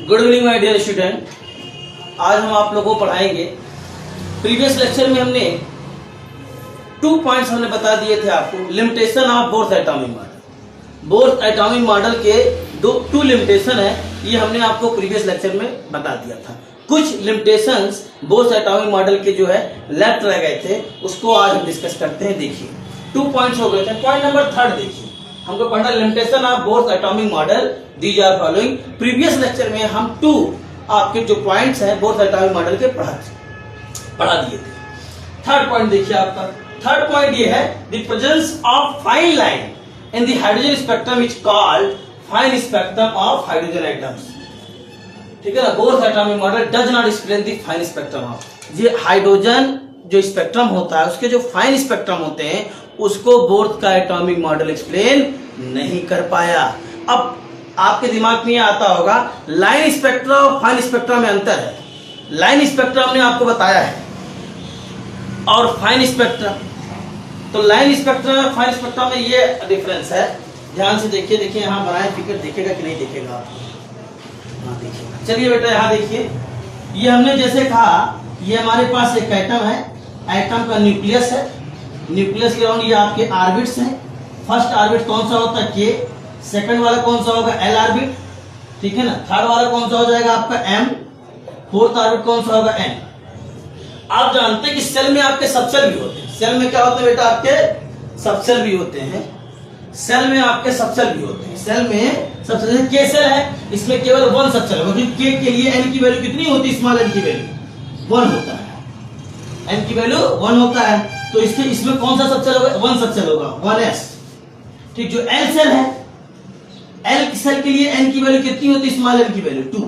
Good evening my dear student. आज हम आप लोगों को पढ़ाएंगे। प्रीवियस लेक्चर में हमने 2 पॉइंट्स हमने बता दिए थे आपको। Limitation of Bohr's atomic model. Bourse atomic model के टू लिमिटेशन है, ये हमने आपको प्रीवियस लेक्चर में बता दिया था। कुछ लिमिटेशंस बोर्स एटॉमिक मॉडल के जो है लेफ्ट रह गए थे, उसको आज हम डिस्कस करते हैं। देखिए 2 पॉइंट्स हो गए थे। पॉइंट नंबर 3 देखिए, हमको पढ़ना limitation of Bohr's atomic model these are following. Previous lecture में हम 2 आपके जो पॉइंट्स हैं बोर्स एटॉमिक मॉडल के पढ़ा दिए थे। 3rd पॉइंट देखिए आपका। 3rd पॉइंट ये है the presence of fine line in the hydrogen spectrum is called fine spectrum of hydrogen atoms. ठीक है ना। Bourse atomic model does not explain the fine spectrum of. ये हाइड्रोजन जो spectrum होता है उसके जो फाइन स्पेक्ट्रम होते हैं उसको बोर्स का एटॉमिक मॉडल एक्सप्लेन नहीं कर पाया। अब आपके दिमाग में ये आता होगा लाइन स्पेक्ट्रम और फाइन स्पेक्ट्रम में अंतर है। लाइन स्पेक्ट्रम ने आपको बताया है और फाइन स्पेक्ट्रम, तो लाइन स्पेक्ट्रम और फाइन स्पेक्ट्रम में ये डिफरेंस है। ध्यान से देखिए, देखिए यहाँ बनाए फिगर दिखेगा कि नहीं दिखेगा आपको। हाँ देखिएगा। चलिए बेटा यहाँ देखिए, ये हमने जैसे कहा ये हमारे पास एक एटम है। एटम का न्यूक्लियस है। न्यूक्लियस के राउंड ये आपके ऑर्बिट्स हैं। फर्स्ट ऑर्बिट कौन सा होता है के, सेकंड वाला कौन सा होगा एल ऑर्बिट, ठीक है ना। थर्ड वाला कौन सा हो जाएगा आपका एम, फोर्थ ऑर्बिट कौन सा होगा एन। आप जानते हैं कि सेल में आपके सबसेल भी होते हैं। सेल में क्या होते हैं बेटा आपके सबसेल भी होते हैं। सेल में आपके सबसेल भी होते हैं। सेल में सबसेल के सेल है, इसमें केवल 1 सबसेल होगा। के के लिए एन की वैल्यू कितनी होती है, स्मॉल एन की वैल्यू 1 होता है। एन की वैल्यू 1 होता है, तो इसमें कौन सा सबसेल होगा, 1 सबसेल होगा 1s। ठीक, जो एल सेल है, एल सेल के लिए एन की वैल्यू कितनी होती है, स्मॉल एन की वैल्यू 2।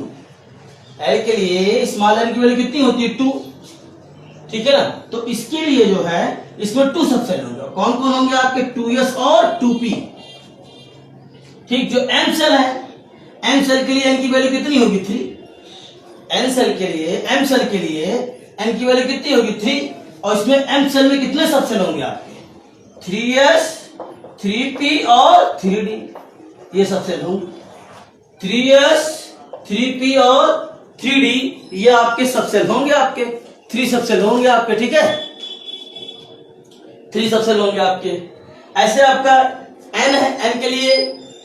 एल के लिए स्मॉल एन की वैल्यू कितनी होती है 2, ठीक है ना। तो इसके लिए जो है इसमें 2 सबसेल होंगे। कौन कौन होंगे आपके 2s और 2p। ठीक, जो एम सेल है, एम सेल के लिए एन की वैल्यू कितनी होगी 3। एन सेल के लिए, एम सेल के लिए एन की वैल्यू कितनी होगी 3, और इसमें एम सेल में कितने सबसेल होंगे आपके 3s 3p और 3d। ये सबसेल होंगे 3s 3p और 3d, ये आपके सबसेल होंगे। आपके 3 सबसेल होंगे आपके, ठीक है। 3 सबसेल होंगे आपके। ऐसे आपका n है, n के लिए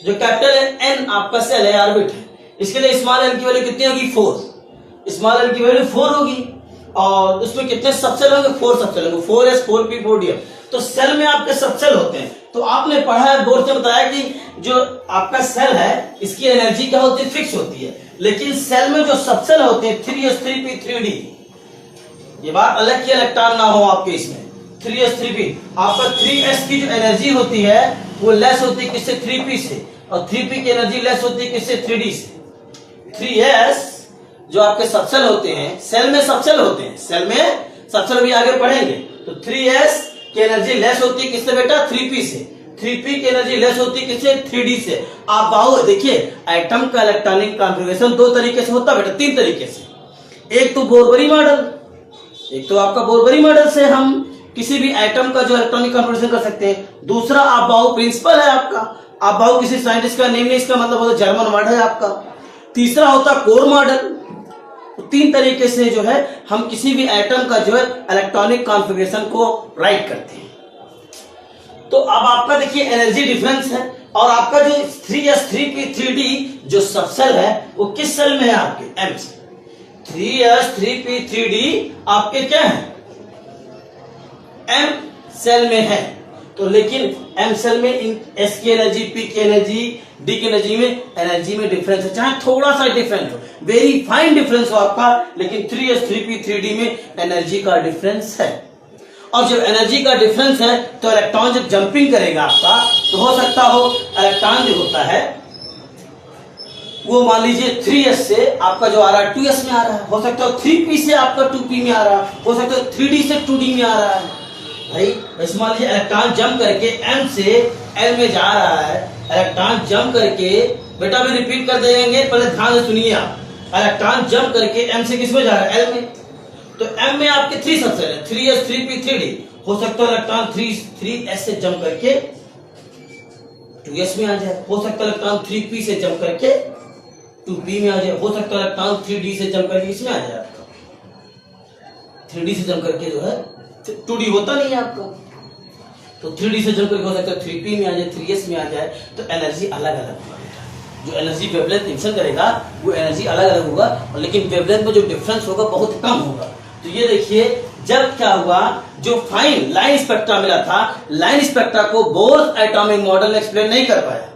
जो कैपिटल है n आपका सेल है, ऑर्बिट है। इसके लिए स्मॉल n की वैल्यू कितनी होगी 4। स्मॉल n की वैल्यू 4 होगी और उसमें कितने सबसेल होंगे 4 सबसेल होंगे, 4s 4p 4d। तो सेल में आपके सबसेल होते हैं। तो आपने पढ़ा है, बोर्ड से बताया कि जो आपका सेल है इसकी एनर्जी क्या होती है, फिक्स होती है। लेकिन सेल में जो सबसेल होते हैं 3s 3p 3d, ये बात अलग की इलेक्ट्रॉन ना हो आपके इसमें 3s 3p। आपका 3s की जो एनर्जी होती है वो लेस होती है किससे, 3p से, और 3p की एनर्जी लेस होती है किससे, 3d से। 3s जो आपके सबसेल होते हैं, सेल में सबसेल होते हैं, सेल में सबसेल भी आगे पढ़ेंगे। तो 3s की एनर्जी लेस होती है किससे बेटा, 3p से। 3p की एनर्जी लेस होती है किससे, 3d से। आप बाहु देखिए, एटम का इलेक्ट्रॉनिक कॉन्फ़िगरेशन 2 तरीके से होता है बेटा, 3 तरीके से। एक तो बोरबरी मॉडल, एक तो आपका बोरबरी मॉडल से हम किसी भी एटम का जो इलेक्ट्रॉनिक कॉन्फ़िगरेशन कर सकते हैं। दूसरा आप बाहु प्रिंसिपल है आपका, आप बाहु किसी साइंटिस्ट का नेम नहीं, इसका मतलब होता है जर्मन वर्ड है आपका। तीसरा होता कोर मॉडल। 3 तरीके से जो है हम किसी भी एटम का जो है इलेक्ट्रॉनिक कॉन्फ़िगरेशन को राइट करते हैं। तो अब आपका देखिए एनर्जी डिफरेंस है, और आपका जो 3s 3p 3d जो सबसेल है वो किस सेल में है आपके, m से। 3s 3p 3d आपके क्या है, m सेल में है। तो लेकिन m सेल में s की एनर्जी, p की एनर्जी, d की एनर्जी में डिफरेंस है, चाहे थोड़ा सा डिफरेंस हो, वेरी फाइन डिफरेंस हो आपका, लेकिन 3s 3p 3d में एनर्जी का डिफरेंस है। और जब एनर्जी का डिफरेंस है तो इलेक्ट्रॉन जब जंपिंग करेगा आपका, तो हो सकता हो इलेक्ट्रॉन जो होता है वो मान लीजिए 3s से आपका जो आ रहा है 2s में आ रहा है, हो सकता है 3p से आपका 2p में आ रहा है, हो सकता है 3d से 2d में आ रहा है। भाई मान लीजिए इलेक्ट्रॉन जंप करके m से l में जा रहा है। इलेक्ट्रॉन जंप करके, बेटा मैं रिपीट कर देंगे, पहले ध्यान से सुनिए आप। इलेक्ट्रॉन जंप करके m से किस में जा रहा है, l में। तो m में आपके 3 सबसेल है, 3s 3p 3d। हो सकता है इलेक्ट्रॉन 3s से जंप करके 2s में आ जाए, हो सकता है इलेक्ट्रॉन 3p से जंप करके 2p में आ जाए, हो सकता है इलेक्ट्रॉन 3d से जम करके इसमें आ जाए आपका, 3d से जम करके जो है 2d होता नहीं है आपका, तो 3d से जम करके हो सकता है 3p में आ जाए, 3s में आ जाए, तो एनर्जी अलग अलग होगा। जो एनर्जी वेवलेंथ इमिशन करेगा वो एनर्जी अलग अलग होगा, और लेकिन वेवलेंथ में जो डिफरेंस होगा बहुत कम होगा। तो ये देखिए जब क्या हुआ, जो फाइन लाइन स्पेक्ट्रा मिला था, लाइन स्पेक्ट्रा को बोर्स एटॉमिक मॉडल एक्सप्लेन नहीं कर पाया,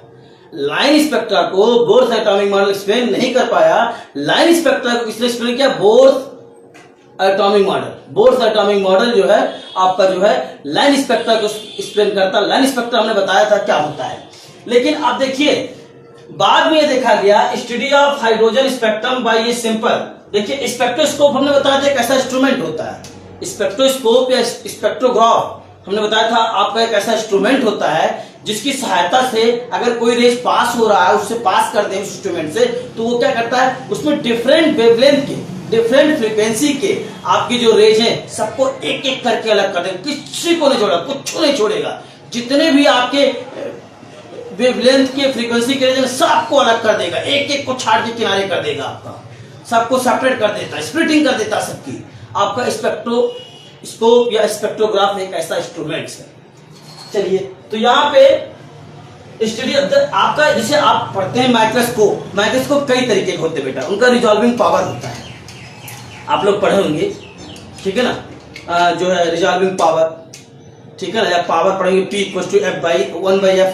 लाइन स्पेक्ट्रा को बोर्स एटॉमिक मॉडल एक्सप्लेन नहीं कर पाया। लाइन स्पेक्ट्रा को किसने एक्सप्लेन किया? Bourse atomic model. Bourse atomic model जो है आपका जो है लाइन स्पेक्ट्रा को एक्सप्लेन करता। लाइन स्पेक्ट्रा हमने बताया था क्या होता है, लेकिन अब देखिए बाद में ये देखा गया study of hydrogen spectrum by a simple. देखिए स्पेक्ट्रोस्कोप हमने बताया था एक ऐसा इंस्ट्रूमेंट होता है, स्पेक्ट्रोस्कोप या स्पेक्ट्रोग्राफ हमने बताया था आपका एक ऐसा इंस्ट्रूमेंट होता है जिसकी सहायता से अगर कोई रेज पास हो रहा है, उससे पास कर दे उस इंस्ट्रूमेंट से, तो वो क्या करता है, उसमें डिफरेंट वेवलेंथ के, डिफरेंट फ्रीक्वेंसी के आपकी जो रेज है सबको एक एक करके अलग कर देगा, किसी को नहीं छोड़ेगा, कुछ नहीं छोड़ेगा। जितने भी आपके वेवलेंथ के फ्रीक्वेंसी के रेज सबको अलग कर देगा, एक एक को छाड़ के किनारे कर देगा, आपका सबको सेपरेट कर देता है, स्प्लिटिंग कर देता है सबकी। आपका स्पेक्ट्रोस्कोप या स्पेक्ट्रोग्राफ एक ऐसा इंस्ट्रूमेंट है। चलिए तो यहाँ पे स्टडी आपका, जैसे आप पढ़ते हैं माइक्रोस्कोप, माइक्रोस्कोप कई तरीके के होते हैं बेटा, उनका रिजॉल्विंग पावर होता है, आप लोग पढ़े होंगे, ठीक है ना, जो है रिजॉल्विंग पावर, ठीक है ना, या पावर पढ़ेंगे P=F/1/F,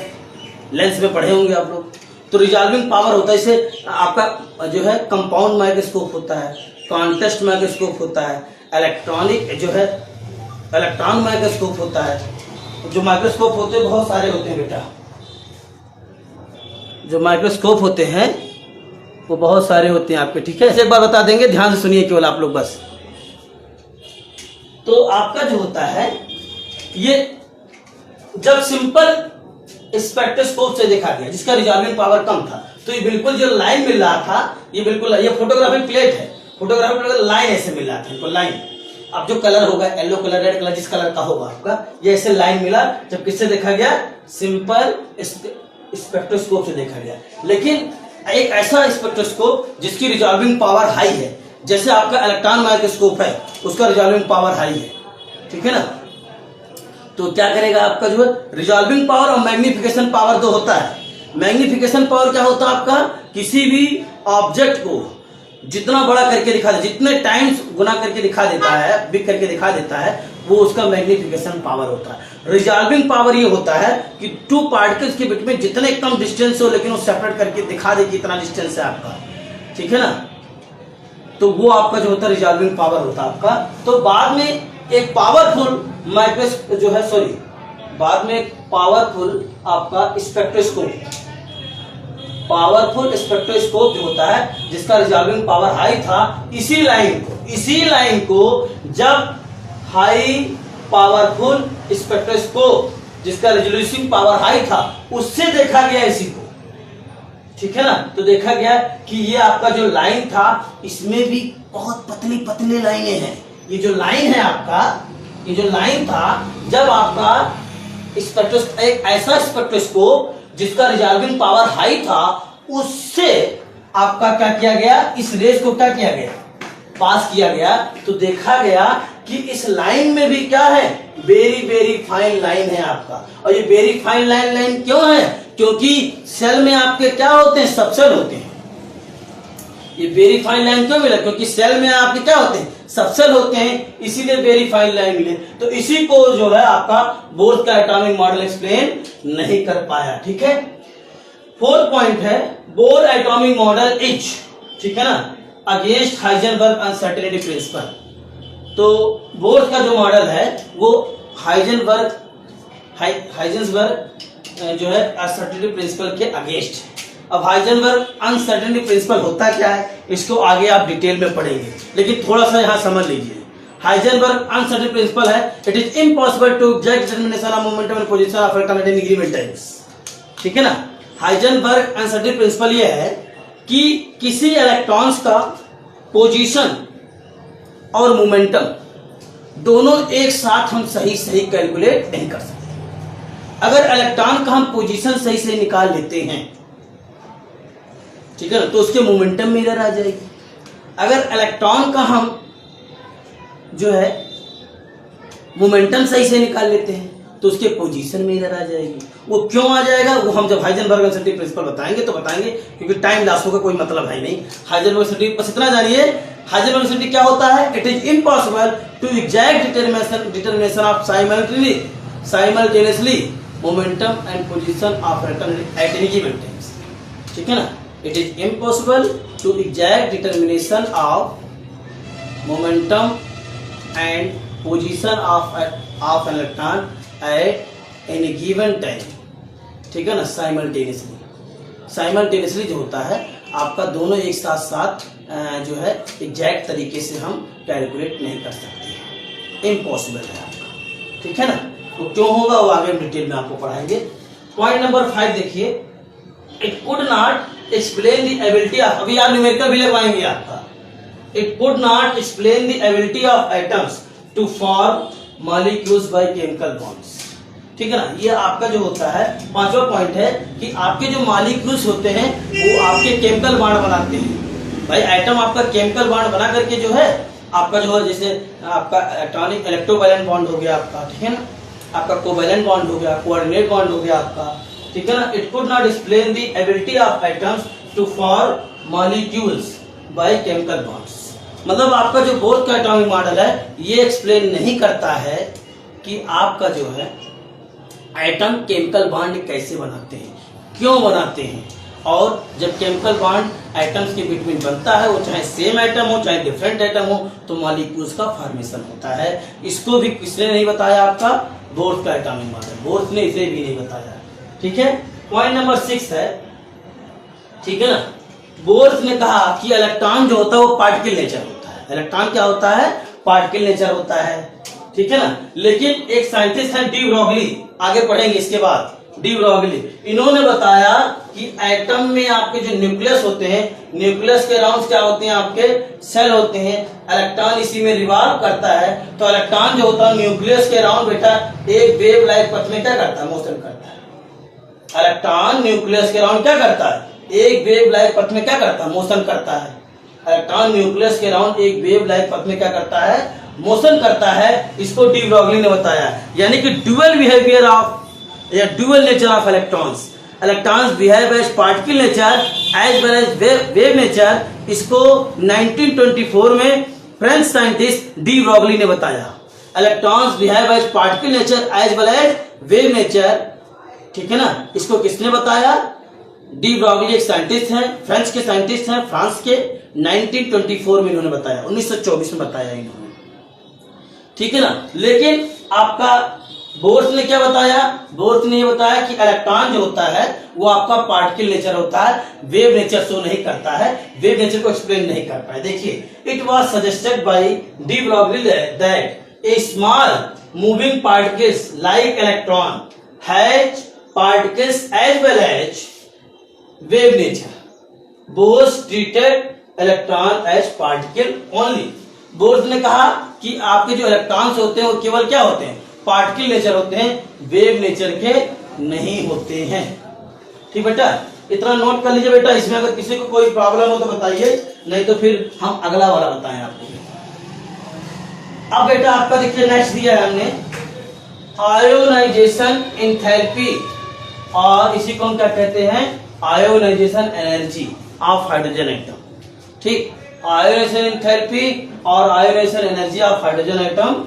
लेंस में पढ़े होंगे आप लोग। तो रिजॉल्विंग पावर होता है, इसे आपका जो है कंपाउंड माइक्रोस्कोप होता है, कॉन्टेस्ट माइक्रोस्कोप होता है, इलेक्ट्रॉनिक जो है इलेक्ट्रॉन माइक्रोस्कोप होता है। जो माइक्रोस्कोप होते हैं बहुत सारे होते हैं बेटा, जो माइक्रोस्कोप होते हैं वो बहुत सारे होते हैं आपके, ठीक है। ऐसे एक बार बता देंगे, ध्यान से सुनिए केवल आप लोग बस। तो आपका जो होता है ये जब सिंपल स्पेक्ट्रोस्कोप से देखा गया जिसका रिजॉल्विंग पावर कम था, तो ये बिल्कुल जो लाइन मिल रहा था, ये बिल्कुल ये फोटोग्राफिक प्लेट है, फोटोग्राफिक प्लेट लाइन ऐसे मिल रहा था इनको, लाइन। अब जो कलर होगा येलो कलर, रेड कलर, जिस कलर का होगा आपका, ये ऐसे लाइन मिला जब किससे देखा गया, सिंपल स्पेक्ट्रोस्कोप से देखा गया। लेकिन एक ऐसा स्पेक्ट्रोस्कोप जिसकी रिजॉल्विंग पावर हाई है, जैसे आपका इलेक्ट्रॉन माइक्रोस्कोप है, उसका रिजॉल्विंग पावर हाई है, ठीक है ना। तो क्या करेगा आपका जो है रिजॉल्विंग पावर और मैग्निफिकेशन पावर दो होता है। मैग्निफिकेशन पावर क्या होता है आपका, किसी भी ऑब्जेक्ट को जितना बड़ा करके दिखा दे, जितने टाइम्स गुना करके दिखा देता है, बिग करके दिखा देता है, वो उसका मैग्निफिकेशन पावर होता है। रिजॉल्विंग पावर ये होता है कि टू पार्टिकल्स के बीच में जितने कम डिस्टेंस हो लेकिन वो सेपरेट करके दिखा दे कि इतना डिस्टेंस है आपका, ठीक है ना। तो वो आपका जो होता है रिजॉल्विंग पावर होता है आपका। तो बाद में एक पावरफुल माइक्रोस्कोप जो है, सॉरी, बाद में एक पावरफुल आपका स्पेक्ट्रोस्कोप, पावरफुल स्पेक्ट्रोस्कोप जो होता है जिसका रिजॉल्विंग पावर हाई था, इसी लाइन को जब हाई पावरफुल स्पेक्ट्रोस्कोप जिसका रिजोल्यूशन पावर हाई था उससे देखा गया इसी को, ठीक है ना। तो देखा गया कि ये आपका जो लाइन था इसमें भी बहुत पतली पतली लाइनें हैं। ये जो लाइन है आपका, ये जो लाइन था, जब आपका स्पेक्ट्रोस्कोप, एक ऐसा स्पेक्ट्रोस्कोप जिसका रिजॉल्विंग पावर हाई था, उससे आपका क्या किया गया, इस रेज को क्या किया गया, पास किया गया। तो देखा गया कि इस लाइन में भी क्या है, वेरी वेरी फाइन लाइन है आपका। और ये वेरी फाइन लाइन क्यों है, क्योंकि सेल में आपके क्या होते हैं, सबसेल होते हैं। ये वेरी फाइन लाइन क्यों मिला, क्योंकि सेल में आपके क्या होते हैं, सबसेल होते हैं, इसीलिए वेरी फाइन लाइन मिले। तो इसी को जो है आपका बोर्स का एटॉमिक मॉडल एक्सप्लेन नहीं कर पाया, ठीक है। फोर्थ पॉइंट है बोर एटॉमिक मॉडल इज, ठीक है ना, अगेंस्ट हाइजेनबर्ग अनसर्टेनिटी प्रिंसिपल। तो बोर का जो मॉडल है वो हाइजेनबर्ग जो है अनसर्टेनिटी प्रिंसिपल के अगेंस्ट है। अब हाइजेनबर्ग अनसर्टेनिटी प्रिंसिपल होता क्या है, इसको आगे आप डिटेल में पढ़ेंगे, लेकिन थोड़ा सा यहां समझ लीजिए। हाइजेनबर्ग अनसर्टेनिटी प्रिंसिपल है, it is impossible to exact determination of momentum and position of electron at an increment times, ठीक है ना। हाइजेनबर्ग अनसर्टेनिटी प्रिंसिपल ये है कि किसी इलेक्ट्रॉन्स का पोजीशन और मोमेंटम दोनों एक साथ हम सही कैलकुलेट नहीं कर सकते। अगर इलेक्ट्रॉन का हम पोजीशन सही से निकाल लेते हैं, ठीक है ना, तो उसके मोमेंटम मिरर आ जाएगी। अगर इलेक्ट्रॉन का हम जो है मोमेंटम सही से निकाल लेते हैं तो उसके पोजीशन मिरर आ जाएगी। वो क्यों आ जाएगा वो हम जब हाइजेनबर्ग अनसर्टेनिटी प्रिंसिपल बताएंगे तो बताएंगे, क्योंकि टाइम लॉस होगा, कोई मतलब है नहीं। हाइजेनबर्ग अनसर्टेनिटी बस इतना जानिए, हाइजेनबर्ग अनसर्टेनिटी क्या होता है? It is impossible to exact determination of simultaneously momentum and position of atom at any given time. ठीक है ना, it is impossible to exact determination of momentum and position of an electron at any given time. ठीक है ना, simultaneously जो होता है आपका दोनों एक साथ साथ जो है एग्जैक्ट तरीके से हम कैलकुलेट नहीं कर सकते, इम्पॉसिबल है आपका। ठीक है ना, तो क्यों होगा वो आगे हम डिटेल में आपको पढ़ाएंगे। पॉइंट नंबर 5 देखिए, it could not explain the ability of, अभी आप न्यूमेरिकल भी लगवाएंगे आपका, it could not explain the ability of atoms to form molecules by chemical bonds. ठीक है ना, ये आपका जो होता है 5वां पॉइंट है कि आपके जो मॉलिक्यूल्स होते हैं वो आपके केमिकल बॉन्ड बनाते हैं। भाई एटम आपका केमिकल बॉन्ड बना करके जो है आपका जो है, जैसे आपका इलेक्ट्रॉनिक इलेक्ट्रोवैलेंट बॉन्ड हो गया आपका, ठीक है ना, आपका कोवैलेंट बॉन्ड हो गया, कोऑर्डिनेट बॉन्ड हो गया आपका। ठीक है ना, it could not explain the ability of atoms to form molecules by chemical bonds. मतलब आपका जो बोर्ड का एटॉमिक मॉडल है ये एक्सप्लेन नहीं करता है कि आपका जो है एटम केमिकल बॉन्ड कैसे बनाते हैं, क्यों बनाते हैं, और जब केमिकल बॉन्ड एटम्स के बिटवीन बनता है, वो चाहे सेम एटम हो चाहे डिफरेंट एटम हो, तो मॉलिक्यूल्स का फॉर्मेशन होता है। इसको भी किसने नहीं बताया? आपका बोर्ड का एटॉमिक मॉडल, बोर्ड ने इसे भी नहीं बताया। ठीक है, पॉइंट नंबर 6 है, ठीक है ना, बोर्ड ने कहा कि इलेक्ट्रॉन जो होता है वो पार्टिकल नेचर होता है। इलेक्ट्रॉन क्या होता है? पार्टिकल नेचर होता है। ठीक है ना, लेकिन एक साइंटिस्ट है डी ब्रोगली, आगे पढ़ेंगे इसके बाद, डी ब्रोगली, इन्होंने बताया कि एटम में आपके जो न्यूक्लियस होते हैं, न्यूक्लियस के अराउंड क्या होते हैं? आपके सेल होते हैं, इलेक्ट्रॉन इसी में रिवॉल्व करता है। तो इलेक्ट्रॉन जो होता है न्यूक्लियस के अराउंड बेटा एक वेव लाइक पथ में क्या करता है? मोशन करता है। इलेक्ट्रॉन न्यूक्लियस के अराउंड क्या करता है? एक वेव लाइक पथ में क्या करता है? मोशन करता है। इलेक्ट्रॉन न्यूक्लियस के अराउंड एक वेव लाइक पथ में क्या करता है? मोशन करता है। इसको डी ब्रोगली ने बताया, यानी कि ड्यूअल बिहेवियर ऑफ या dual nature of electrons. Electrons behave as particle nature as well as wave nature. इसको 1924 में फ्रेंच साइंटिस्ट डी ब्रोगली ने बताया। Electrons behave as particle nature as well as wave nature. ठीक है ना, इसको किसने बताया? डी ब्रोगली एक साइंटिस्ट हैं, फ्रेंच के साइंटिस्ट हैं, फ्रांस के। 1924 में इन्होंने बताया, 1924 में बताया इन्होंने। ठीक है ना, लेकिन आपका बोर्स ने क्या बताया? बोर्स ने ये बताया कि इलेक्ट्रॉन जो होता है वो आपका पार्टिकल नेचर होता है, वेव नेचर शो नहीं करता है, वेव नेचर को एक्सप्लेन नहीं कर पाए। देखिए, it was suggested by de Broglie that a small moving particles like electron has particles as well as wave nature. Bose treated electron as particle only. Bohr's ने कहा कि आपके जो इलेक्ट्रॉन्स होते हैं वो केवल क्या होते हैं? पार्टिकल नेचर होते हैं, वेव नेचर के नहीं होते हैं। ठीक बेटा, इतना नोट कर लीजिए बेटा। इसमें अगर किसी को कोई प्रॉब्लम हो तो बताइए, नहीं तो फिर हम अगला वाला बताएं आपको। अब बेटा आपका देखिए नेक्स्ट दिया है हमने आयोनाइजेशन एंथैल्पी, और इसी को हम क्या कहते हैं? Ionisation energy of hydrogen atom. ठीक, आयोनाइजेशन एंथैल्पी और ionisation energy of hydrogen atom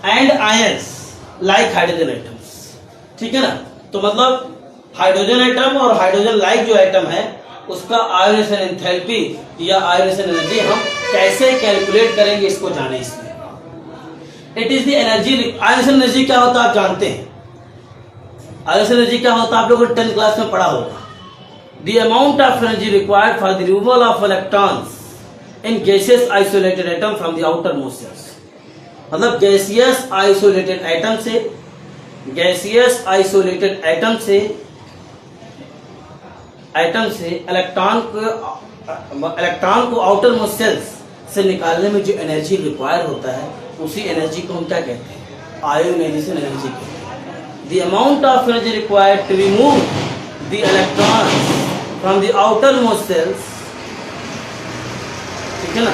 and ions like hydrogen atoms. ठीक है ना, तो मतलब हाइड्रोजन एटम और हाइड्रोजन लाइक जो एटम है उसका आयोनाइजेशन एंथैल्पी या आयोनाइजेशन एनर्जी हम कैसे कैलकुलेट करेंगे, इसको जाने। इसमें it is the energy. Ionisation energy क्या होता है आप जानते हैं? आयोनाइजेशन एनर्जी क्या होता है आप लोगों ने 10th क्लास में पढ़ा होगा। The amount of energy required for the removal of electrons in gaseous isolated atom from the outer most shells. मतलब गैसियस आइसोलेटेड एटम से, गैसियस आइसोलेटेड एटम से इलेक्ट्रॉन को आउटर मोस्ट सेल्स से निकालने में जो एनर्जी रिक्वायर होता है उसी एनर्जी को हम क्या कहते हैं? आयोनाइजेशन एनर्जी कहते हैं। The amount of energy required to remove the electrons from the outermost cells ठीक है ना,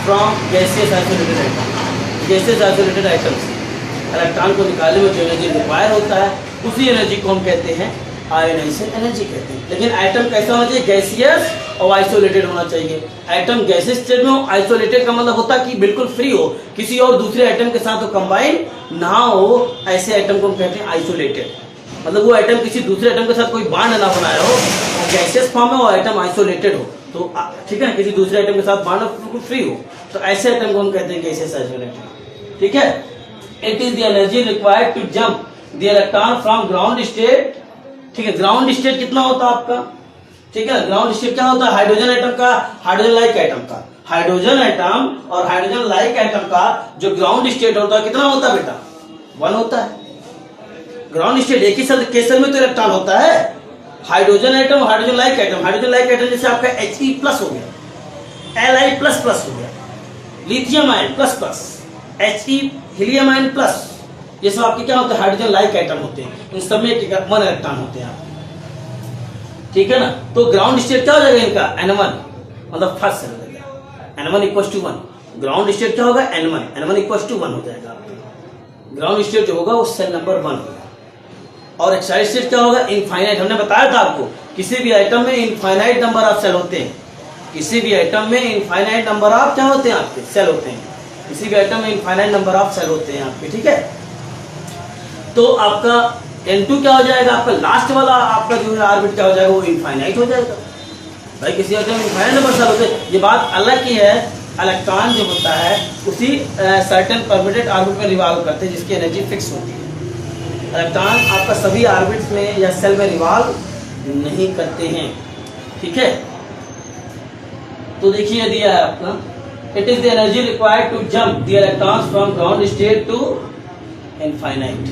from gaseous isolated item, gaseous isolated item से इलेक्ट्रॉन को निकालने में जो एनर्जी रिक्वायर होता है उसी एनर्जी को हम कहते हैं आयोनाइजेशन एनर्जी कहते हैं। लेकिन आइटम कैसा होना चाहिए, गैसियस और आइसोलेटेड होना चाहिए। आइटम गैसियस स्टेट में हो, आइसोलेटेड का मतलब होता है कि बिल्कुल फ्री हो, किसी और दूसरे आइटम के साथ कंबाइन ना हो, ऐसे आइटम को हम कहते हैं आइसोलेटेड। मतलब वो आइटम किसी दूसरे आइटम के साथ कोई बांड ना बनाया हो, गैसियस फॉर्म में वो आइटम आइसोलेटेड हो, तो ठीक है ना, किसी दूसरे आइटम के साथ बांड बिल्कुल फ्री हो, तो ऐसे आइटम को हम कहते हैं गैसियस आइसोलेटेड। ठीक है, it is the energy required to jump the electron from ground state. ठीक है, ग्राउंड स्टेट कितना होता है आपका, ठीक है, ग्राउंड स्टेट क्या होता है, हाइड्रोजन आइटम का, हाइड्रोजन लाइक आइटम का, हाइड्रोजन आइटम और हाइड्रोजन लाइक आइटम का जो ग्राउंड स्टेट होता है कितना होता है बेटा, 1 होता है। ग्राउंड स्टेट एक ही केस में तो इलेक्ट्रॉन होता है, हाइड्रोजन आइटम और hydrogen like item. Hydrogen like item जैसे आपका He प्लस हो गया, Li प्लस प्लस हो गया, lithium ion plus plus, He helium ion plus, ये सब आपके क्या होते हैं, हाइड्रोजन लाइक आइटम होते हैं। इन सब में 1 इलेक्ट्रॉन होते हैं, ठीक है ना। तो ग्राउंड स्टेट क्या हो जाएगा इनका, N1, मतलब फर्स्ट सेल हो जाएगा, N1 equal to 1। Ground state क्या होगा, N1 इक्वल टू 1 हो जाएगा आपका। ग्राउंड स्टेट जो होगा वो सेल नंबर 1 होगा। और एक्साइड स्टेट क्या होगा, इनफाइनाइट। हमने बताया था आपको किसी भी आइटम में इनफाइनाइट नंबर ऑफ सेल होते हैं, किसी भी आइटम में इनफाइनाइट नंबर ऑफ क्या होते हैं आपके, सेल होते हैं, किसी भी आइटम में इनफाइनाइट नंबर ऑफ सेल होते हैं आपके, ठीक है। तो आपका N2 क्या हो जाएगा, आपका लास्ट वाला आपका जो है ऑर्बिट क्या हो जाएगा, वो इनफाइनाइट हो जाएगा। भाई किसी आइटम में इनफाइनाइट नंबर सेल होते हैं, ये बात अलग की है। इलेक्ट्रॉन जो होता है उसी सर्टेन परमिटेड ऑर्बिट में रिवॉल्व करते हैं जिसकी एनर्जी फिक्स होती है। इलेक्ट्रॉन आपका सभी ऑर्बिट्स में या सेल में रिवॉल्व नहीं करते हैं, ठीक है। तो देखिए दिया है आपका, it is the energy required to jump the electrons from ground state to infinite.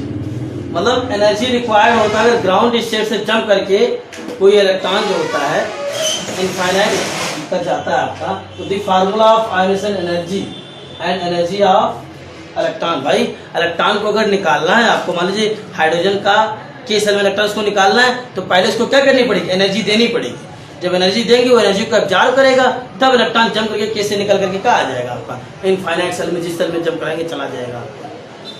मतलब एनर्जी रिक्वायर्ड होता है ग्राउंड स्टेट से जंप करके कोई इलेक्ट्रॉन जो होता है इनफाइनाइट तक जाता है आपका। तो the formula of ionisation energy and energy of electron. भाई इलेक्ट्रॉन को अगर निकालना है आपको, मान लीजिए हाइड्रोजन का के सेल में इलेक्ट्रॉन्स को निकालना है तो पहले इसको क्या करनी पड़ेगी, एनर्जी देनी पड़ेगी। जब एनर्जी देंगे वो एनर्जी को एब्जॉर्ब करेगा, तब इलेक्ट्रॉन जंप करके के से निकल करके कहाँ आ जाएगा आपका, इनफाइनाइट सेल में, जिस सेल में जंप कराएंगे चला जाएगा आपका,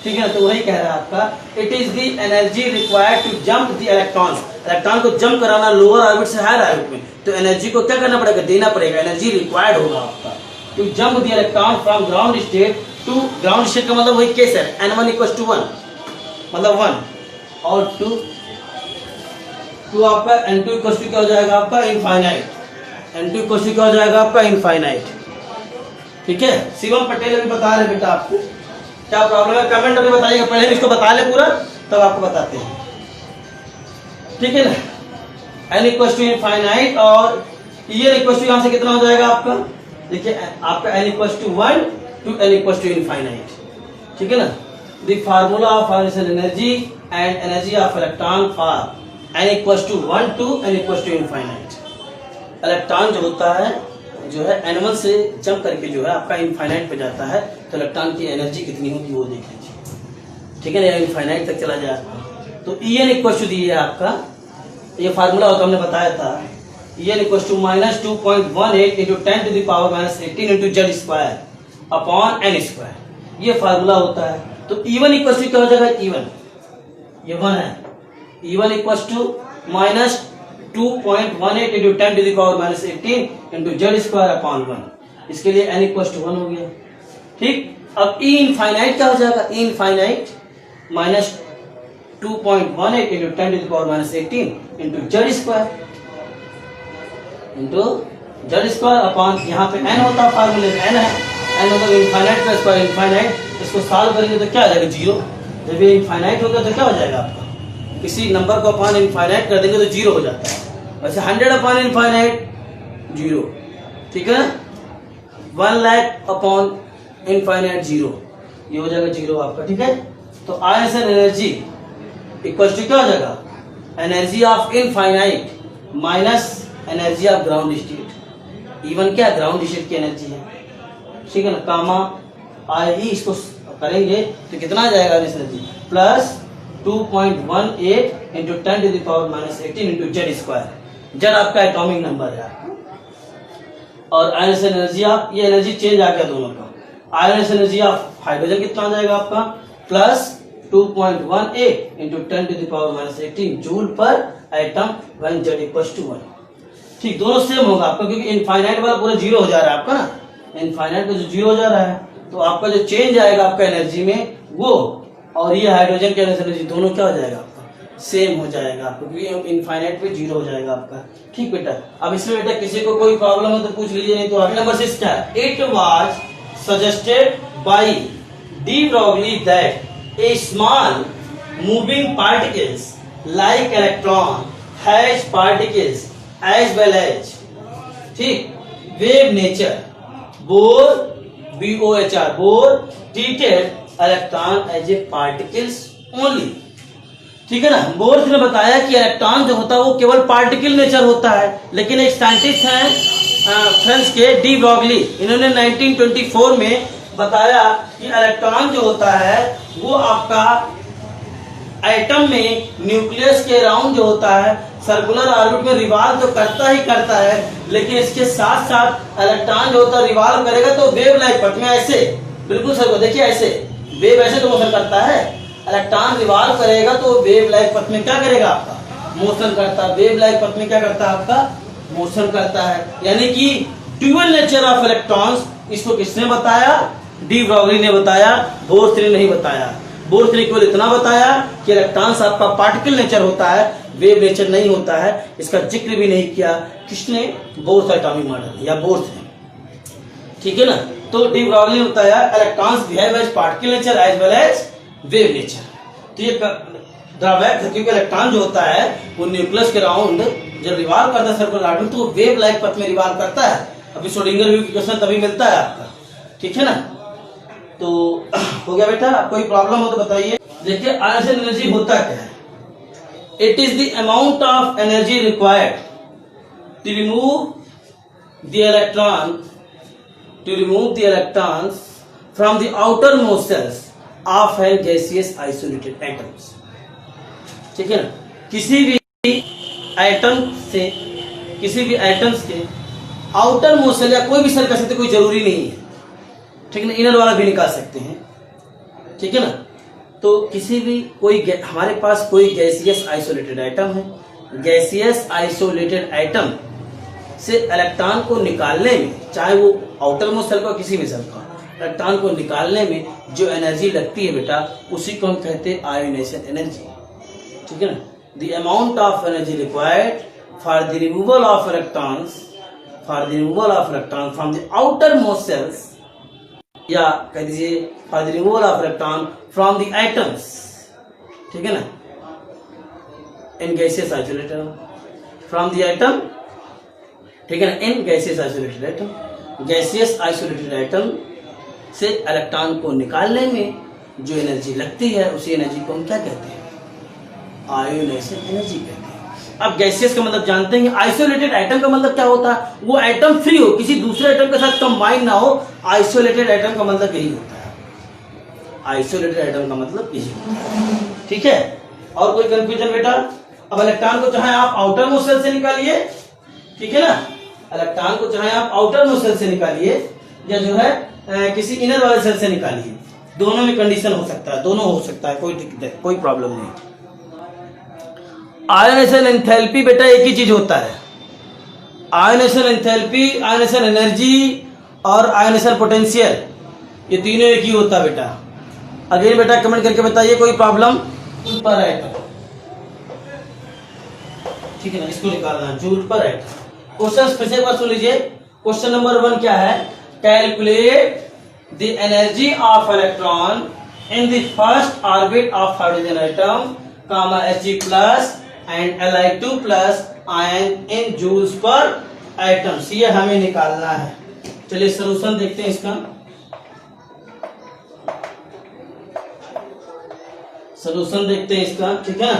ठीक है। तो वही कह रहा है आपका, it is the energy required to jump the electrons. Electron को जंप कराना लोअर ऑर्बिट से हायर ऑर्बिट में, तो एनर्जी को क्या करना पड़ेगा, देना पड़ेगा, एनर्जी रिक्वायर्ड होगा आपका to jump the electron from ground state to, ground state का मतलब वही केस है, N1 इक्वल टू 1 मतलब 1, और टू आपका N2 इक्वल टू क्या हो जाएगा आपका, इनफाइनाइट। N2 इक्वल टू क्या हो जाएगा आपका, इनफाइनाइट, ठीक है। शिवम पटेल अभी बता रहे बेटा आपको क्या प्रॉब्लम है, कमेंट अभी बताइएगा, पहले इसको बता ले पूरा तब आपको बताते हैं, ठीक है ना। N इक्वल टू इनफाइनाइट और En इक्वल टू यहाँ से कितना हो जाएगा आपका, देखिए आपका N equal to 1 to N equals to infinite, ठीक है ना। The formula of ionisation energy and energy of electron for N equals to 1 to N equals to infinite। Electron जो होता है जो है N1 से जंप करके जो है आपका इनफाइनाइट पे जाता है, तो इलेक्ट्रॉन की एनर्जी कितनी होगी वो देख लीजिए, ठीक है ना, इनफाइनाइट तक चला जाए। तो En इक्वल टू दिए आपका, ये फार्मूला होता हमने बताया था, En equal to -2.18 into 10 to the power -18 into Z square upon N square, ये फार्मूला होता है। तो E1 इक्वल टू क्या हो जाएगा, E1 ये 1 है, E1 equal to -2.18 into 10 to the power -18 into Z square upon 1, इसके लिए n इक्वल टू 1 हो गया, ठीक। अब E इनफाइनाइट क्या हो जाएगा, E infinite -2.18 into 10 to the power -18 into Z square upon, यहाँ पे n होता है, फार्मूले में n है, n मतलब इनफाइनाइट प्लस स्क्वायर इनफाइनाइट, इसको सॉल्व करेंगे तो क्या आ जाएगा, 0। जब ये इनफाइनाइट होगा तो क्या हो जाएगा आपका, किसी नंबर को अपॉन इनफाइनाइट कर देंगे तो 0 हो जाता है। वैसे 100 अपॉन इनफाइनाइट 0, ठीक है ना। 1 लाख अपॉन इनफाइनाइट 0, ये हो जाएगा 0 आपका, ठीक है। तो आयोनाइजेशन एनर्जी इक्वल टू क्या हो जाएगा, energy of infinite minus energy of ground state. E1 क्या ग्राउंड स्टेट की एनर्जी है, ठीक है ना, कामा आई, इसको करेंगे तो कितना आ जाएगा energy, plus 2.18 into 10 to the power -18 into Z square. Z आपका एटॉमिक नंबर है, और आयनाइजेशन एनर्जी ऑफ, ये एनर्जी चेंज आ गया दोनों का, आयनाइजेशन एनर्जी ऑफ हाइड्रोजन कितना आ जाएगा आपका plus 2.18 into 10⁻⁻18 joule per atom when Z = 1। ठीक, दोनों सेम होगा आपका, क्योंकि इनफाइनाइट वाला पूरा जीरो हो जा रहा है आपका ना, इनफाइनाइट का जो जीरो हो जा रहा है, तो आपका जो चेंज आएगा आपका एनर्जी में वो, और ये हाइड्रोजन की एनर्जी दोनों क्या हो जाएगा आपका सेम हो जाएगा आपको, क्योंकि इनफाइनाइट पे जीरो हो जाएगा आपका। ठीक बेटा, अब इसमें बेटा किसी को कोई प्रॉब्लम हो तो पूछ लीजिए, नहीं तो आगे नंबर 6 क्या है। It was suggested by de Broglie that a small moving particles like electron has particles as well as, ठीक, wave nature Bohr BOHR Bohr treated electron as a particles only. ठीक है ना, बोर ने बताया कि electron जो होता है वो केवल पार्टिकल नेचर होता है, लेकिन एक साइंटिस्ट हैं फ्रांस के डी ब्रॉगली, इन्होंने 1924 में बताया कि इलेक्ट्रॉन जो होता है वो आपका एटम में न्यूक्लियस के अराउंड जो होता है सर्कुलर ऑर्बिट में रिवॉल्व तो करता ही करता है, लेकिन इसके साथ साथ इलेक्ट्रॉन जो होता है रिवॉल्व करेगा तो वेव लाइक पथ में ऐसे, बिल्कुल सर, देखिए ऐसे वेव ऐसे तो मोशन करता है, इलेक्ट्रॉन रिवॉल्व करेगा तो वेव लाइक पथ में क्या करेगा आपका मोशन करता है, वेव लाइक पथ में क्या करता है आपका मोशन करता है। यानी कि ड्यूअल नेचर ऑफ इलेक्ट्रॉन्स, इसको किसने बताया, डी ब्रॉगली ने बताया, बोर ने नहीं बताया। बोर ने केवल इतना बताया कि इलेक्ट्रॉन्स आपका पार्टिकल नेचर होता है, वेव नेचर नहीं होता है, इसका जिक्र भी नहीं किया किसने, बोर्स एटॉमिक मॉडल या बोर्स ने। ठीक है ना, तो डी ब्रॉगली ने बताया electrons behave as particle nature as well as wave nature. तो ये ड्रॉबैक है, क्योंकि इलेक्ट्रॉन जो होता है वो न्यूक्लियस के राउंड जब रिवॉल्व करता है सर्कुलर ऑर्बिट तो वेव लाइक पथ में रिवॉल्व करता है। अभी श्रोडिंगर वेव इक्वेशन तभी मिलता है आपका। ठीक है ना, तो हो गया बेटा, कोई प्रॉब्लम हो तो बताइए। देखिए आयनाइजेशन एनर्जी होता क्या है, it is the amount of energy required to remove the electrons from the outer most shells of an gaseous isolated atoms. ठीक है ना, किसी भी एटम्स के आउटर मोस्ट सेल या कोई भी सेल कर सकते, कोई जरूरी नहीं है, ठीक है ना, इनर वाला भी निकाल सकते हैं। ठीक है ना, तो किसी भी हमारे पास कोई गैसियस आइसोलेटेड एटम है, गैसियस आइसोलेटेड एटम से इलेक्ट्रॉन को निकालने में, चाहे वो आउटर मोस्ट सेल का किसी भी सेल का, इलेक्ट्रॉन को निकालने में जो एनर्जी लगती है बेटा, उसी को हम कहते हैं आयोनाइजेशन एनर्जी। ठीक है ना, the amount of energy required for the removal of electrons from the outer most cells, या कह दीजिए for the removal of electron from the atoms. ठीक है ना, in gaseous isolated from the atom. ठीक है ना, in gaseous isolated atom, gaseous isolated atom से इलेक्ट्रॉन को निकालने में जो एनर्जी लगती है उसी एनर्जी को हम क्या कहते हैं, आयोनाइजेशन एनर्जी कहते हैं। अब गैसियस का मतलब जानते हैं, आइसोलेटेड एटम का मतलब क्या होता है, वो एटम फ्री हो, किसी दूसरे एटम के साथ कंबाइन ना हो, आइसोलेटेड एटम का मतलब यही होता है, आइसोलेटेड एटम का मतलब यही होता है। ठीक है, और कोई कंफ्यूजन बेटा? अब इलेक्ट्रॉन को चाहे आप आउटर मोस्ट सेल से निकालिए, ठीक है ना, इलेक्ट्रॉन को चाहे आप आउटर मोस्ट सेल से निकालिए या जो है किसी इनर वाले सेल से निकालिए, दोनों में कंडीशन हो सकता है, दोनों हो सकता है, कोई दिक्कत, कोई प्रॉब्लम नहीं। आयोनाइजेशन एंथैल्पी बेटा एक ही चीज होता है, आयोनाइजेशन एंथैल्पी, आयोनाइजेशन एनर्जी और आयोनाइजेशन पोटेंशियल, ये तीनों एक ही होता है बेटा। अगेन बेटा कमेंट करके बताइए कोई प्रॉब्लम पर एटम। ठीक है ना, इसको निकालना है जूल पर एटम। क्वेश्चन फिर से एक बार सुन लीजिए। क्वेश्चन नंबर 1 क्या है, calculate the energy of electron in the first orbit of hydrogen atom Hg+ and Li2+ ion in joules per atom. ये हमें निकालना है। चलिए सॉल्यूशन देखते हैं इसका। सॉल्यूशन देखते हैं इसका, ठीक है ना।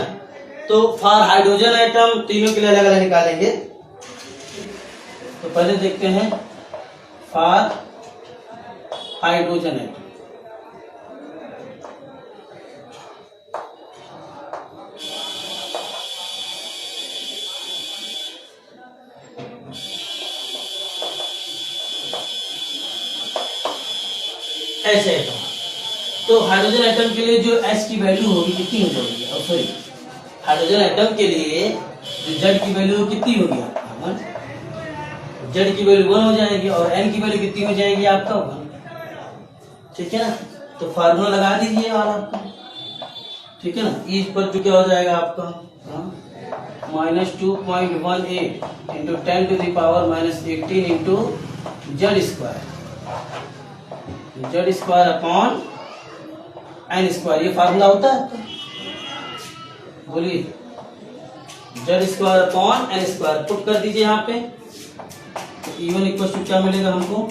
तो फॉर हाइड्रोजन एटम तीनों के लिए अलग अलग निकालेंगे। तो पहले देखते हैं for hydrogen atom. H atom. तो हाइड्रोजन एटम के लिए जो H की वैल्यू होगी कितनी हो जाएगी, सॉरी हाइड्रोजन एटम के लिए जो Z की वैल्यू कितनी होगी आपका 1, Z की वैल्यू 1 हो जाएगी और N की वैल्यू कितनी हो जाएगी आपका 1, ठीक है ना। तो फार्मूला लगा दीजिए और आपका, ठीक है ना। इस पर जो क्या हो जाएगा आपका -2.18 into 10 to the power -18 into Z square upon N square, ये फार्मूला होता है आपका, बोलिए Z square upon N square put कर दीजिए यहाँ पे। E1 इक्वल टू क्या मिलेगा हमको,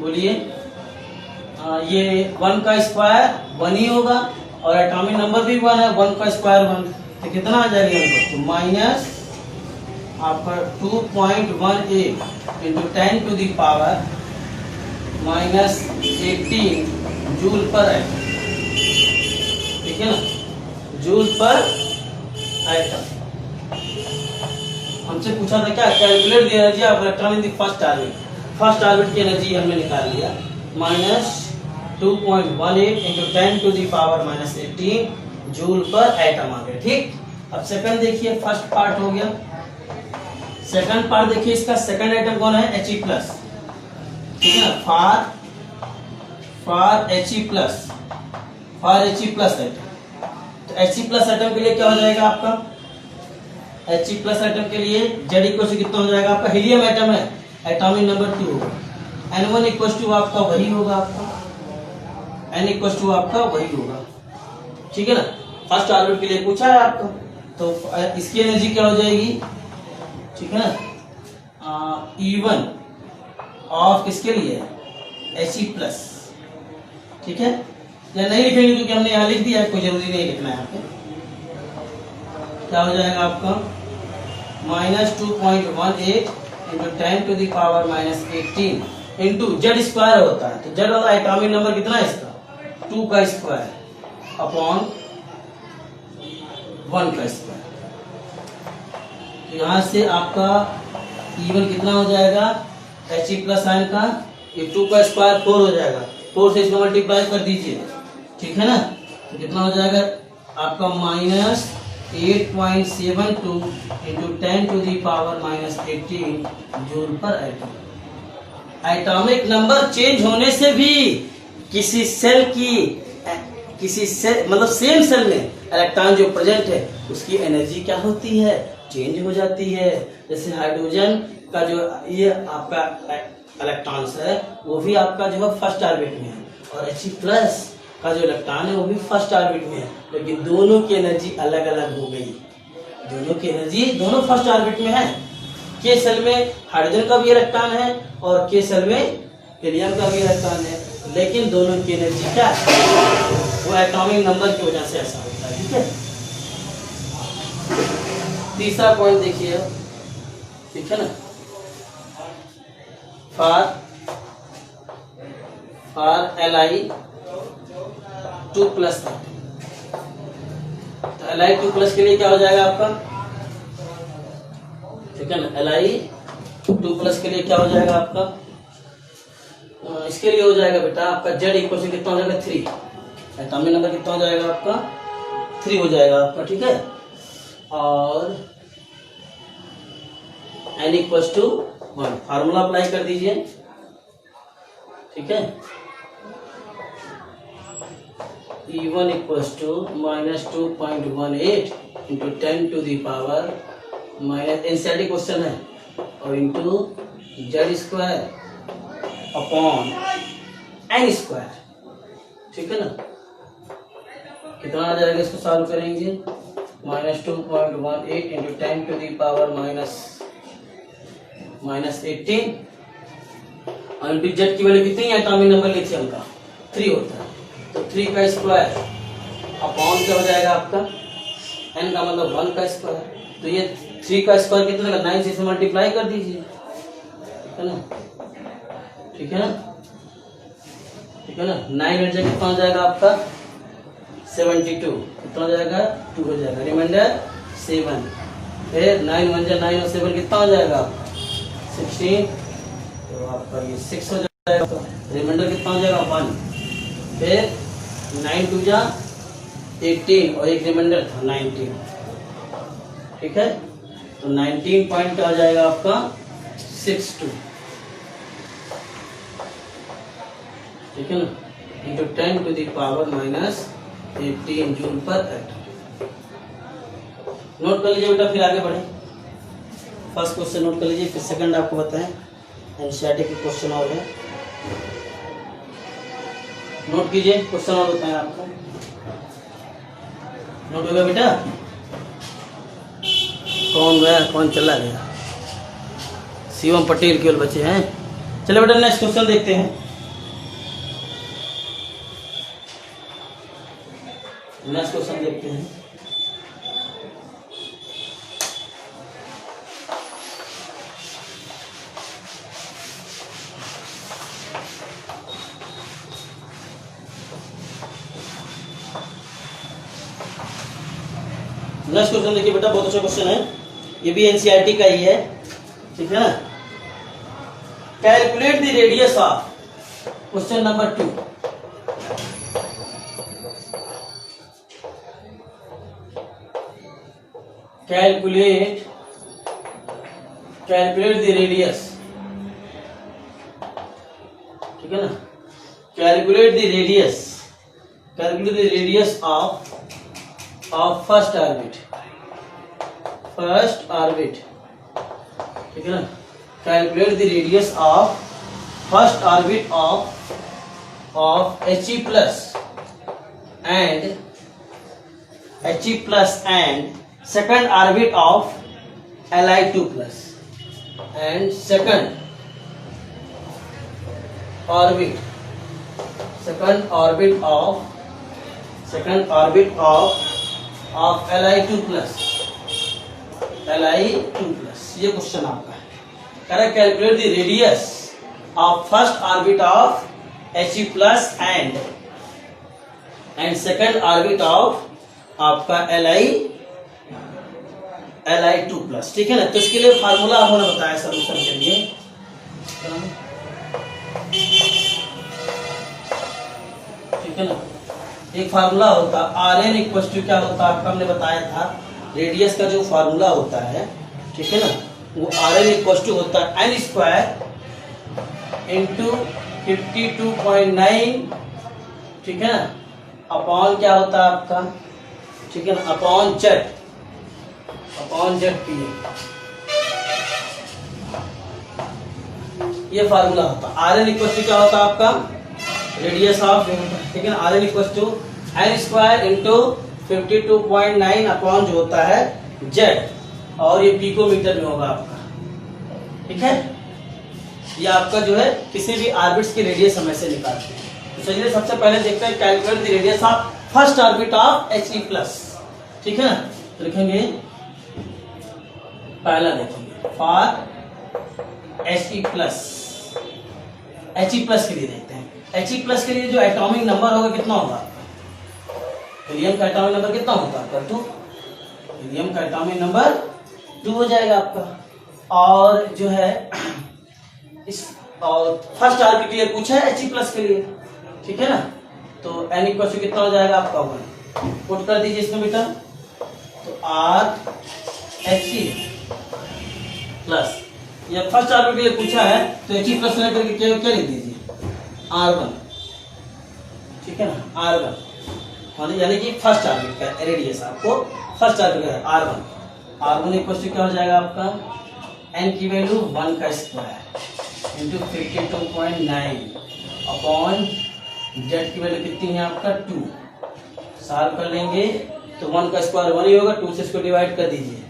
बोलिए ये 1 का स्क्वायर 1 ही होगा और एटॉमिक नंबर भी 1 है, 1 का स्क्वायर 1, तो कितना आ जाएगा हमको, तो माइनस आपका 2.18 into 10 to the power -18 joule per atom, ठीक है ना, जूल पर एटम। हमसे पूछा था क्या, calculate the energy of electron in the first orbit की एनर्जी हमने निकाल लिया, -2.18 into 10 to the power -18 joule per atom आ गया, ठीक। अब सेकंड देखिए, फर्स्ट पार्ट हो गया, सेकंड पार्ट देखिए, इसका सेकंड एटम कौन है, He+, ठीक है ना, फॉर He+ एटम। तो He+ एटम के लिए क्या हो जाएगा आपका, He+ एटम के लिए Z इक्वल टू कितना हो जाएगा आपका, हीलियम एटम है, एटॉमिक नंबर 2 होगा, N1 इक्वल टू आपका वही होगा आपका, N इक्वल टू आपका वही होगा, ठीक है ना। फर्स्ट ऑर्बिट के लिए पूछा है आपका, तो इसकी एनर्जी क्या हो जाएगी, ठीक है ना, E1 ऑफ किसके लिए, He+, ठीक है। या नहीं लिखेंगे क्योंकि हमने यहाँ लिख दिया है, कोई जरूरी नहीं लिखना है यहाँ पे। क्या हो जाएगा आपका -2.18 into 10 to the power -18 into Z square होता है, तो Z वाला एटॉमिक नंबर कितना है इसका, 2 का स्क्वायर अपॉन 1 का स्क्वायर। तो यहाँ से आपका E1 कितना हो जाएगा, He+ आयन का, ये 2 का स्क्वायर 4 हो जाएगा, 4 से इसको मल्टीप्लाई कर दीजिए, ठीक है ना। तो कितना हो जाएगा आपका -8.72 into 10 to the power -18 joule per atom. Atomic number change होने से भी किसी सेल मतलब सेम सेल में इलेक्ट्रॉन जो प्रेजेंट है उसकी एनर्जी क्या होती है, चेंज हो जाती है। जैसे हाइड्रोजन का जो ये आपका इलेक्ट्रॉन्स है वो भी आपका जो है फर्स्ट ऑर्बिट में है, और He+ का जो इलेक्ट्रॉन है वो भी फर्स्ट ऑर्बिट में है, लेकिन दोनों की एनर्जी अलग अलग हो गई, दोनों की एनर्जी दोनों फर्स्ट ऑर्बिट में है। के सेल में हाइड्रोजन का भी इलेक्ट्रॉन है और के सेल में हीलियम का भी इलेक्ट्रॉन है, लेकिन दोनों की एनर्जी क्या है, वो एटॉमिक नंबर की वजह से ऐसा होता है, ठीक है। तीसरा पॉइंट देखिए, ठीक है ना, फॉर Li2+ तो Li2+ के लिए क्या हो जाएगा आपका, ठीक है ना, Li2+ के लिए क्या हो जाएगा आपका, इसके लिए हो जाएगा बेटा आपका Z इक्वल टू कितना हो जाएगा 3, एटॉमिक नंबर कितना हो जाएगा आपका 3 हो जाएगा आपका, ठीक है। और N equal to 1, formula apply कर दीजिए, ठीक है। E1 equal to -2.18 into 10 to the power NCERT question है, और into Z square upon N square, ठीक है ना। कितना आ जाएगा, इसको सॉल्व करेंगे, -2.18 इंटू 10 टू द पावर -18 और इंटू Z की वैल्यू कितनी है, एटॉमिक नंबर लिथियम का 3 होता है, तो 3 का स्क्वायर अपॉन क्या हो जाएगा आपका, N का मतलब 1 का स्क्वायर, तो ये 3 का स्क्वायर कितना का 9 से इसे मल्टीप्लाई कर दीजिए, ठीक है ना, ठीक है ना, ठीक है ना। 9 में कितना हो जाएगा आपका 72, कितना हो जाएगा 2 हो जाएगा, रिमाइंडर 7, फिर 9 1 9 और 7 कितना हो जाएगा आपका 16, तो आपका ये 6 हो जाएगा। रिमाइंडर कितना हो जाएगा 1, फिर 9 2 जा 18 और एक रिमाइंडर था 19, ठीक है। तो 19 पॉइंट आ जाएगा आपका 62, ठीक है ना, into 10 to the power minus 18 joule per atom. Note कर लीजिए बेटा, फिर आगे बढ़े। फर्स्ट क्वेश्चन नोट कर लीजिए, फिर सेकंड आपको बताएं। एनसीईआरटी के क्वेश्चन और है, नोट कीजिए, क्वेश्चन और बताएं आपको। नोट होगा बेटा, कौन गया कौन चला गया? शिवम पटेल केवल बचे हैं। चलो बेटा नेक्स्ट क्वेश्चन देखते हैं। नेक्स्ट क्वेश्चन देखते हैं। नेक्स्ट क्वेश्चन देखिए बेटा, बहुत अच्छा क्वेश्चन है, ये भी एनसीईआरटी का ही है, ठीक है ना। Calculate the radius of, question number 2, calculate the radius, ठीक है ना। Calculate the radius of first orbit, ठीक है ना। Calculate the radius of first orbit of He plus and second orbit of Li2 plus and second orbit of Li2 plus, ये question आपका है। Correct, calculate the radius of first orbit of He plus and second orbit of आपका Li2 plus, ठीक है ना। तो इसके लिए फार्मूला हमने बताया सॉल्यूशन के लिए, ठीक है ना। एक फार्मूला होता Rn इक्वल टू क्या होता है आपका, हमने बताया था रेडियस का जो फार्मूला होता है, ठीक है ना, वो Rn इक्वल टू होता है n स्क्वायर इंटू 52.9, ठीक है ना, अपॉन क्या होता है आपका, ठीक है ना, अपॉन जेड पी, ये फार्मूला होता है। Rn इक्वल टू क्या होता है आपका, रेडियस ऑफ, ठीक है ना, Rn equal to n square into 52.9 upon जो होता है जेड, और ये पिकोमीटर में होगा आपका, ठीक है। ये आपका जो है किसी भी ऑर्बिट्स की रेडियस हम ऐसे निकालते हैं। तो चलिए सबसे पहले देखते हैं calculate the radius of first orbit of He plus, ठीक है ना। तो लिखेंगे, पहला देखेंगे फॉर He प्लस के लिए देखते हैं। He प्लस के लिए जो एटॉमिक नंबर होगा कितना होगा, हीलियम का एटॉमिक नंबर कितना होता है, 2, हीलियम का एटॉमिक नंबर 2 हो जाएगा आपका। और जो है इस और फर्स्ट ऑर्बिट के लिए पूछा है He प्लस के लिए, ठीक है ना। तो n इक्वल टू कितना हो जाएगा आपका 1, पुट कर दीजिए इसमें बेटा। तो He प्लस, ये फर्स्ट ऑर्बिट के लिए पूछा है तो He प्लस लेकर के क्या लिख दीजिए R1, ठीक है ना, R1 यानी कि फर्स्ट ऑर्बिट का रेडियस आपको फर्स्ट ऑर्बिट का R1 इक्वल टू क्या हो जाएगा आपका, n की वैल्यू 1 का स्क्वायर इंटू 52.9 अपॉन जेड की वैल्यू कितनी है आपका 2, सॉल्व कर लेंगे तो 1 का स्क्वायर 1 ही होगा, 2 से इसको डिवाइड कर दीजिए,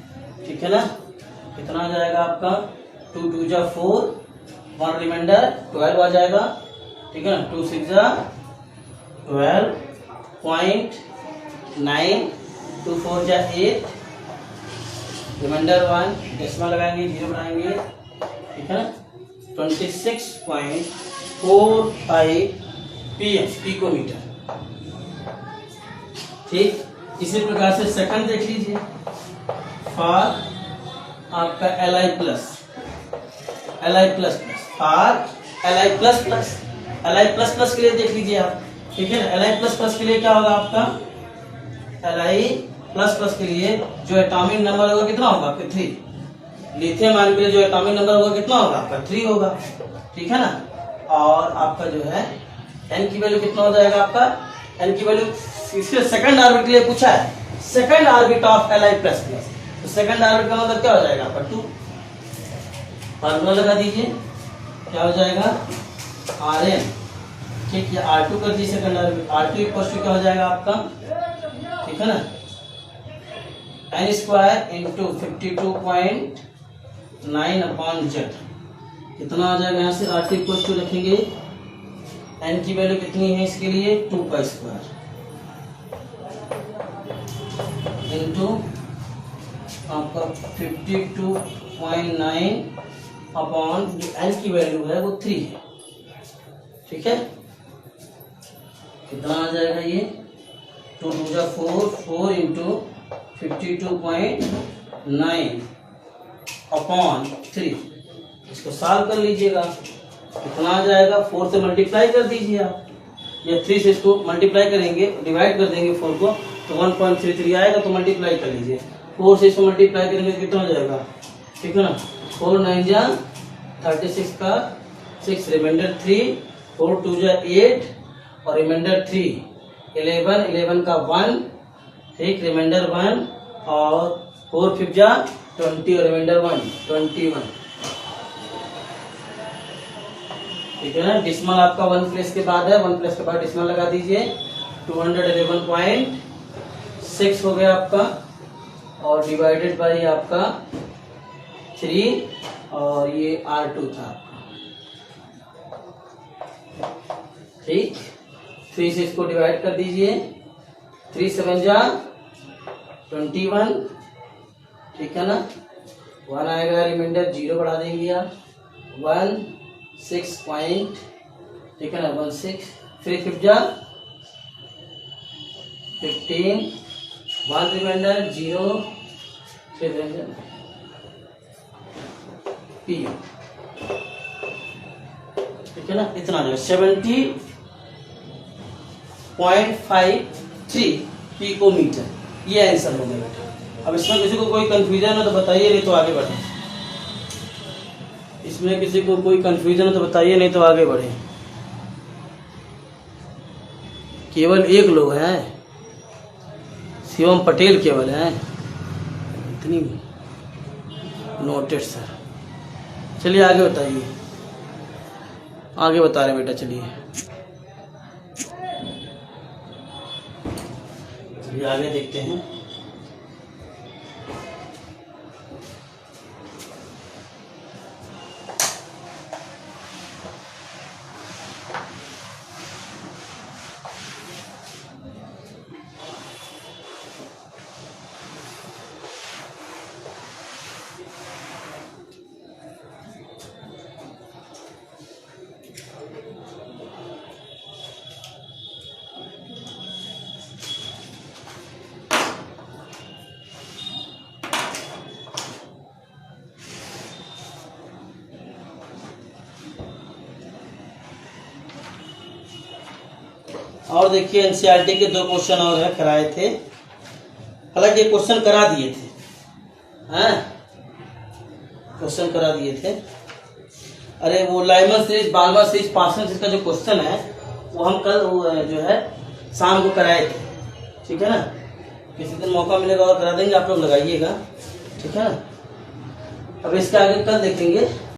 ठीक है ना। कितना आ जाएगा आपका 2 2 जा 4, 1 रिमाइंडर 12 आ जाएगा, ठीक है ना। 2 6 जा 12.9, 2 4 जा 8, रिमाइंडर 1, डेसिमल लगाएंगे 0 बनाएंगे, ठीक है ना। 26.45 pm पिकोमीटर, ठीक। इसी प्रकार से सेकंड देख लीजिए फॉर आपका Li plus for Li plus plus, Li plus plus के लिए देख लीजिए आप, ठीक है ना। Li प्लस प्लस के लिए क्या होगा आपका, Li प्लस प्लस के लिए जो एटॉमिक नंबर होगा कितना होगा आपका 3। लिथियम आयन के लिए जो एटॉमिक नंबर होगा कितना होगा आपका 3 होगा, ठीक है ना। और आपका जो है n की वैल्यू कितना हो जाएगा आपका, n की वैल्यू इसके सेकंड ऑर्बिट के लिए पूछा है, second orbit of Li plus plus, तो सेकंड ऑर्बिट का मतलब क्या हो जाएगा आपका 2। फार्मूला लगा दीजिए, क्या हो जाएगा Rn, ठीक है। R2 कर दीजिए second orbit, R2 equal to क्या हो जाएगा आपका, ठीक है ना, n square into 52.9 upon z, कितना आ जाएगा यहाँ से R2 इक्वल टू रखेंगे, n की वैल्यू कितनी है इसके लिए 2 का स्क्वायर इंटू आपका 52.9 अपॉन जो n की वैल्यू है वो 3 है, ठीक है। कितना आ जाएगा ये 2 2 जा 4, 4 इंटू 52.9 अपॉन 3, इसको सॉल्व कर लीजिएगा, कितना आ जाएगा 4 से मल्टीप्लाई कर दीजिए आप, या 3 से इसको मल्टीप्लाई करेंगे, डिवाइड कर देंगे 4 को तो 1.33 आएगा, तो मल्टीप्लाई कर लीजिए, 4 से इसको मल्टीप्लाई करेंगे कितना हो जाएगा, ठीक है ना। 4 9 जा 36 का 6, रिमाइंडर 3, 4 2 जा 8 और रिमाइंडर 3, 11 11 का 1, ठीक, रिमाइंडर 1 और 4 5 जा 20 और रिमाइंडर 1 21, ठीक है ना। डिसमल आपका 1 प्लेस के बाद है, 1 प्लेस के बाद डिसमल लगा दीजिए, 211.6 हो गया आपका, और डिवाइडेड बाई आपका 3 और ये R2 था आपका, ठीक। 3 से इसको डिवाइड कर दीजिए, 3 7 जा 21, ठीक है ना, 1 आएगा, रिमाइंडर 0 बढ़ा देंगे आप, 1 6 पॉइंट, ठीक है ना, 1 6, 3 5 जा 15, 1 रिमाइंडर 0, 3 रिमाइंडर पी, ठीक है ना, इतना जो 70.53 पिकोमीटर, ये आंसर हो गया। अब इसमें किसी को कोई कंफ्यूजन हो तो बताइए, नहीं तो आगे बढ़े। इसमें किसी को कोई कंफ्यूजन हो तो बताइए, नहीं तो आगे बढ़े। केवल एक लोग हैं, शिवम पटेल केवल हैं, इतनी नोटेड सर। चलिए आगे बताइए, आगे बता रहे बेटा, चलिए आगे देखते हैं। और देखिए एनसीईआरटी के 2 क्वेश्चन और है, कराए थे, हालांकि ये क्वेश्चन करा दिए थे, हैं क्वेश्चन करा दिए थे। अरे वो Lyman series, Balmer series, Paschen series का जो क्वेश्चन है वो हम कल जो है शाम को कराए थे, ठीक है ना। किसी दिन मौका मिलेगा और करा देंगे, आप लोग लगाइएगा, ठीक है ना। अब इसके आगे कल देखेंगे।